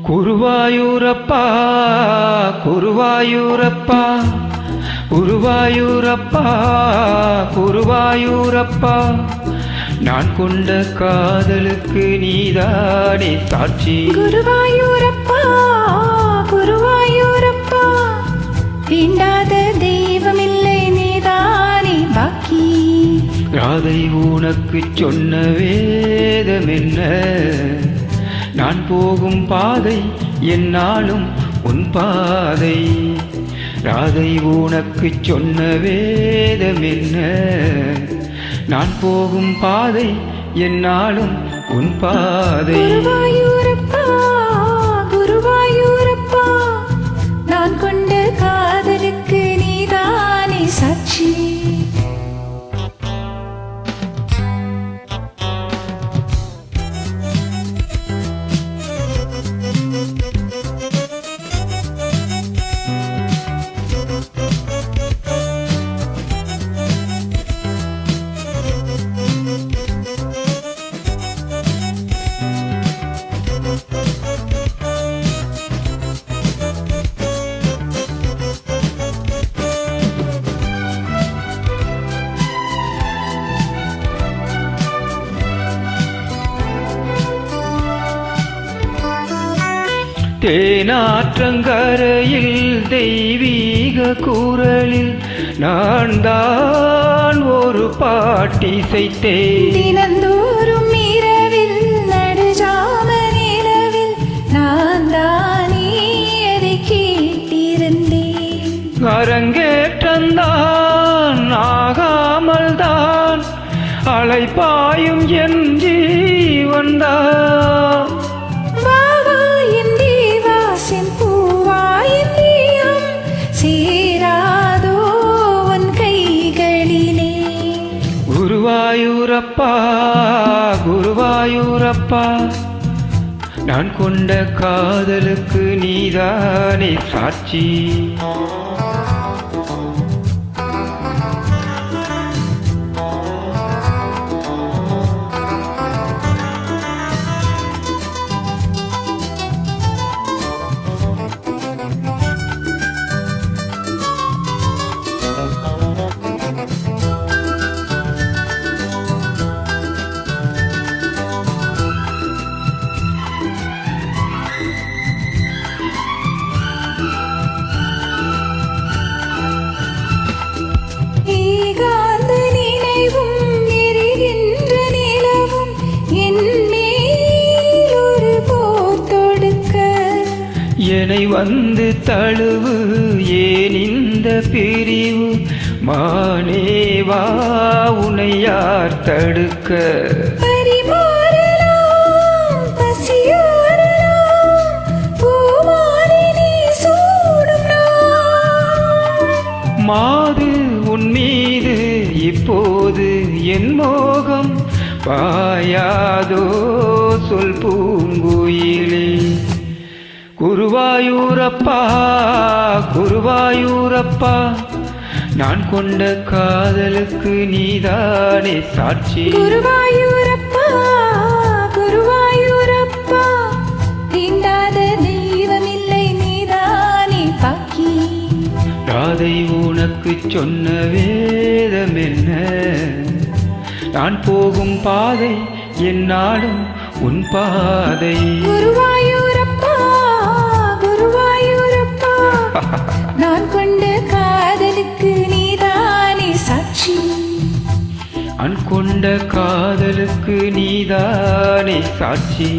குருவாயூரப்பா குருவாயூரப்பா குருவாயூரப்பா குருவாயூரப்பா நான் கொண்ட காதலுக்கு நீதானே சாட்சி. குருவாயூரப்பா குருவாயூரப்பா தீண்டாத தெய்வமில்லை நீதானே பாக்கி. ராதை உனக்கு சொன்ன வேதம் என்ன? நான் போகும் பாதை என்னாலும் உன் பாதை. ராதை உனக்கு சொன்ன வேதம் என்ன? நான் போகும் பாதை என்னாலும் உன் பாதை. குருவாயூரப்பா குருவாயூரப்பா நான் கொண்ட காதலுக்கு நீதானே சாட்சி. தேனாற்றங்கரையில் தெய்வீக குரலில் நான் தான் ஒரு பாட்டிசைத்தேன். தினந்தோறும் இரவில் நடுஜாம நிலவில் நான் தானே அதை கேட்டிருந்தேன். அரங்கேற்றந்தான் ஆகாமல் தான் அலைப்பாயும் என் ஜீவன்தான். குருவாயூரப்பா குருவாயூரப்பா நான் கொண்ட காதலுக்கு நீதானே சாட்சி. என்னை வந்து தழுவு ஏன் இந்த பிரிவு? மானேவா உன்னை யார் தடுக்க? மாது உன் மீது இப்போது என் மோகம் பாயாதோ சொல் பூங்குயிலே. குருவாயூரப்பா குருவாயூரப்பா நான் கொண்ட காதலுக்கு நீதானே சாட்சி. குருவாயூரப்பா குருவாயூரப்பா தீண்டாத தெய்வமில்லை நீதானே பாக்கி. ராதை உனக்கு சொன்ன வேதம் என்ன? நான் போகும் பாதை என்னாலும் உன் பாதை. குருவாயூரப்பா குருவாயூரப்பா நான் கொண்ட காதலுக்கு நீதானே சாட்சி. நான் கொண்ட காதலுக்கு நீதானே சாட்சி.